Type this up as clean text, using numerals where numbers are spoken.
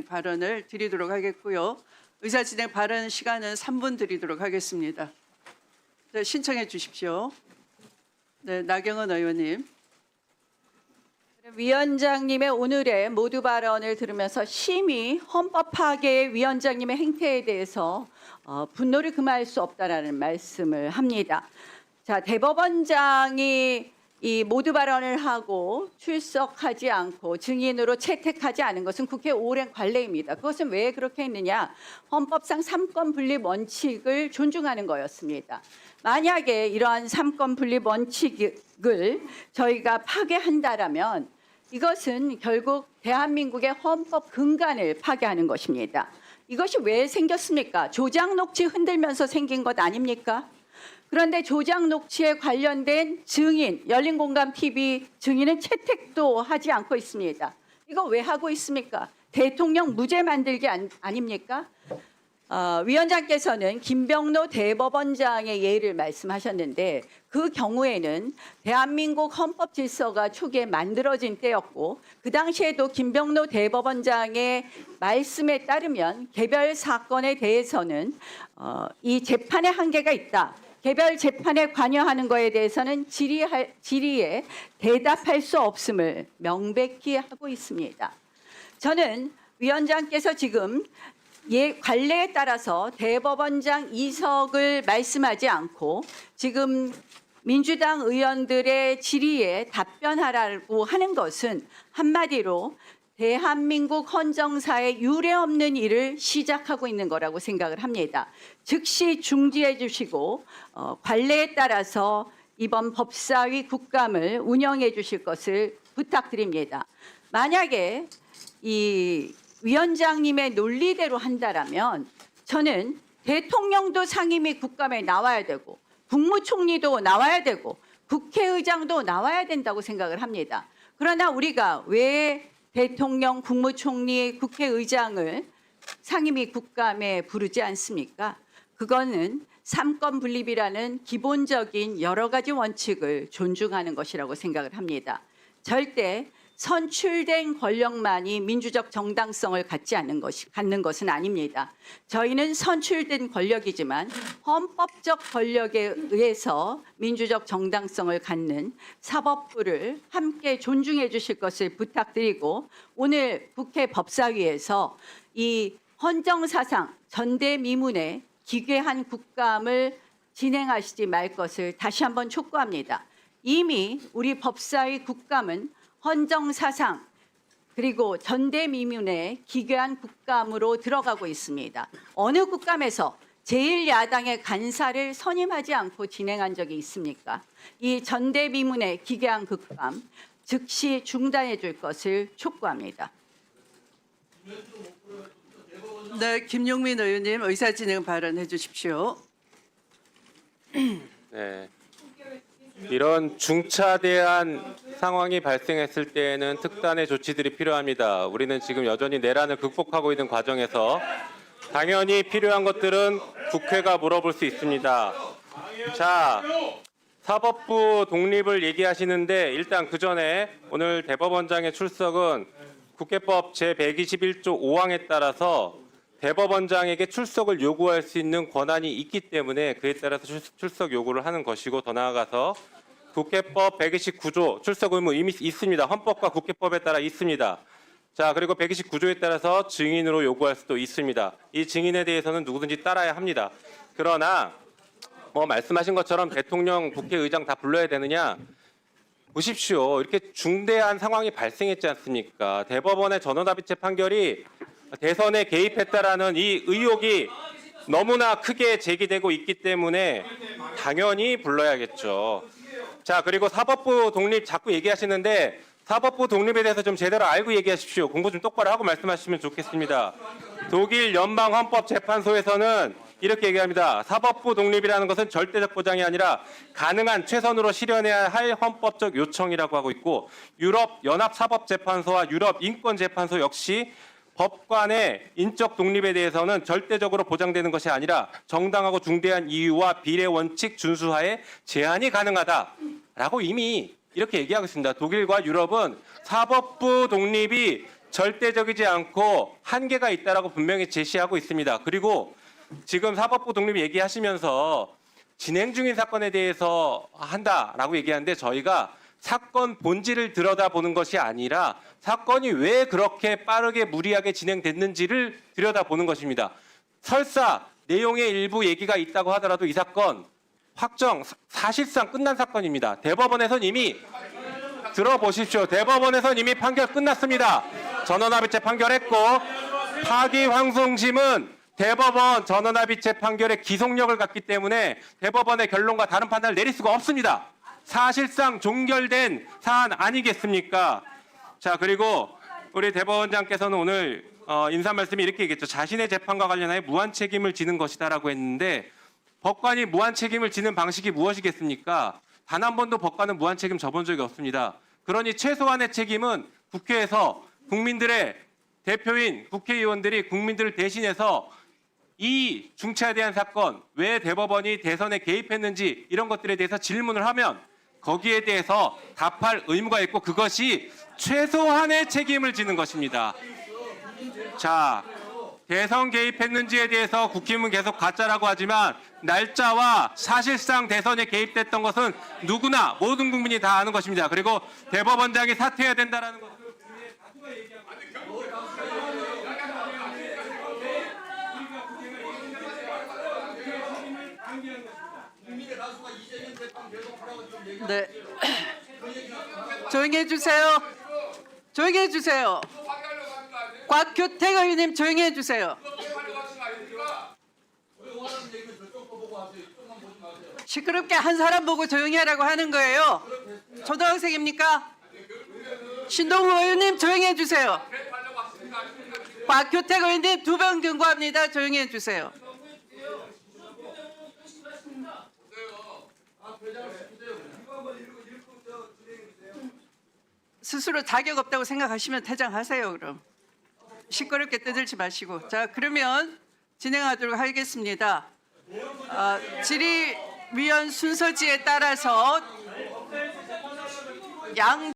발언을 드리도록 하겠고요. 의사진행 발언 시간은 3분 드리도록 하겠습니다. 네, 신청해 주십시오. 네, 나경원 의원님. 위원장님의 오늘의 모두 발언을 들으면서 심히 헌법 파괴의 위원장님의 행태에 대해서 분노를 금할 수 없다라는 말씀을 합니다. 자, 대법원장이 이 모두 발언을 하고 출석하지 않고 증인으로 채택하지 않은 것은 국회 오랜 관례입니다. 그것은 왜 그렇게 했느냐? 헌법상 삼권 분립 원칙을 존중하는 거였습니다. 만약에 이러한 삼권 분립 원칙을 저희가 파괴한다라면 이것은 결국 대한민국의 헌법 근간을 파괴하는 것입니다. 이것이 왜 생겼습니까? 조작 녹취 흔들면서 생긴 것 아닙니까? 그런데 조작 녹취에 관련된 증인, 열린공감TV 증인은 채택도 하지 않고 있습니다. 이거 왜 하고 있습니까? 대통령 무죄 만들기 아닙니까? 위원장께서는 김병로 대법원장의 예를 말씀하셨는데 그 경우에는 대한민국 헌법 질서가 초기에 만들어진 때였고 그 당시에도 김병로 대법원장의 말씀에 따르면 개별 사건에 대해서는 이 재판의 한계가 있다. 개별 재판에 관여하는 것에 대해서는 질의에 대답할 수 없음을 명백히 하고 있습니다. 저는 위원장께서 지금 관례에 따라서 대법원장 이석을 말씀하지 않고 지금 민주당 의원들의 질의에 답변하라고 하는 것은 한마디로 대한민국 헌정사에 유례없는 일을 시작하고 있는 거라고 생각을 합니다. 즉시 중지해 주시고 관례에 따라서 이번 법사위 국감을 운영해 주실 것을 부탁드립니다. 만약에 이 위원장님의 논리대로 한다라면 저는 대통령도 상임위 국감에 나와야 되고 국무총리도 나와야 되고 국회의장도 나와야 된다고 생각을 합니다. 그러나 우리가 왜 대통령, 국무총리, 국회의장을 상임위 국감에 부르지 않습니까? 그거는 삼권 분립이라는 기본적인 여러 가지 원칙을 존중하는 것이라고 생각을 합니다. 절대 선출된 권력만이 민주적 정당성을 갖는 것은 아닙니다. 저희는 선출된 권력이지만 헌법적 권력에 의해서 민주적 정당성을 갖는 사법부를 함께 존중해 주실 것을 부탁드리고 오늘 국회 법사위에서 이 헌정사상 전대미문에 기괴한 국감을 진행하시지 말 것을 다시 한번 촉구합니다. 이미 우리 법사위 국감은 헌정사상 그리고 전대미문의 기괴한 국감으로 들어가고 있습니다. 어느 국감에서 제1야당의 간사를 선임하지 않고 진행한 적이 있습니까? 이 전대미문의 기괴한 국감 즉시 중단해 줄 것을 촉구합니다. 네, 김용민 의원님 의사진행 발언해 주십시오. 네. 이런 중차대한 상황이 발생했을 때에는 특단의 조치들이 필요합니다. 우리는 지금 여전히 내란을 극복하고 있는 과정에서 당연히 필요한 것들은 국회가 물어볼 수 있습니다. 자, 사법부 독립을 얘기하시는데 일단 그 전에 오늘 대법원장의 출석은 국회법 제121조 5항에 따라서 대법원장에게 출석을 요구할 수 있는 권한이 있기 때문에 그에 따라서 출석 요구를 하는 것이고 더 나아가서 국회법 129조 출석 의무 이미 있습니다. 헌법과 국회법에 따라 있습니다. 자, 그리고 129조에 따라서 증인으로 요구할 수도 있습니다. 이 증인에 대해서는 누구든지 따라야 합니다. 그러나 말씀하신 것처럼 대통령, 국회의장 다 불러야 되느냐? 보십시오. 이렇게 중대한 상황이 발생했지 않습니까? 대법원의 전원합의체 판결이 대선에 개입했다라는 이 의혹이 너무나 크게 제기되고 있기 때문에 당연히 불러야겠죠. 자, 그리고 사법부 독립 자꾸 얘기하시는데 사법부 독립에 대해서 좀 제대로 알고 얘기하십시오. 공부 좀 똑바로 하고 말씀하시면 좋겠습니다. 독일 연방헌법재판소에서는 이렇게 얘기합니다. 사법부 독립이라는 것은 절대적 보장이 아니라 가능한 최선으로 실현해야 할 헌법적 요청이라고 하고 있고 유럽 연합사법재판소와 유럽 인권재판소 역시 법관의 인적 독립에 대해서는 절대적으로 보장되는 것이 아니라 정당하고 중대한 이유와 비례 원칙 준수하에 제한이 가능하다라고 이미 이렇게 얘기하고 있습니다. 독일과 유럽은 사법부 독립이 절대적이지 않고 한계가 있다라고 분명히 제시하고 있습니다. 그리고 지금 사법부 독립 얘기하시면서 진행 중인 사건에 대해서 한다라고 얘기하는데 저희가 사건 본질을 들여다보는 것이 아니라 사건이 왜 그렇게 빠르게 무리하게 진행됐는지를 들여다보는 것입니다. 설사 내용의 일부 얘기가 있다고 하더라도 이 사건 확정 사실상 끝난 사건입니다. 대법원에선 이미 들어보십시오. 대법원에선 이미 판결 끝났습니다. 전원합의체 판결했고 파기환송심은 대법원 전원합의체 판결의 기속력을 갖기 때문에 대법원의 결론과 다른 판단을 내릴 수가 없습니다. 사실상 종결된 사안 아니겠습니까? 자, 그리고 우리 대법원장께서는 오늘 인사 말씀이 이렇게 얘기했죠. 자신의 재판과 관련하여 무한 책임을 지는 것이다라고 했는데 법관이 무한 책임을 지는 방식이 무엇이겠습니까? 단 한 번도 법관은 무한 책임 져본 적이 없습니다. 그러니 최소한의 책임은 국회에서 국민들의 대표인 국회의원들이 국민들을 대신해서 이 중차대한 사건, 왜 대법원이 대선에 개입했는지 이런 것들에 대해서 질문을 하면 거기에 대해서 답할 의무가 있고 그것이 최소한의 책임을 지는 것입니다. 자, 대선 개입했는지에 대해서 국힘은 계속 가짜라고 하지만 날짜와 사실상 대선에 개입됐던 것은 누구나 모든 국민이 다 아는 것입니다. 그리고 대법원장이 사퇴해야 된다라는 것을 국민의 다수가 얘기하고 네. 조용히 해주세요. 조용히 해주세요. 곽규택 의원님 조용히 해주세요. 시끄럽게 한 사람 보고 조용히 하라고 하는 거예요. 초등학생입니까? 신동우 의원님 조용히 해주세요. 곽규택 의원님 2번 경고합니다. 조용히 해주세요. 스스로 자격 없다고 생각하시면 퇴장하세요. 그럼 시끄럽게 떠들지 마시고. 자, 그러면 진행하도록 하겠습니다. 질의위원 순서지에 따라서 양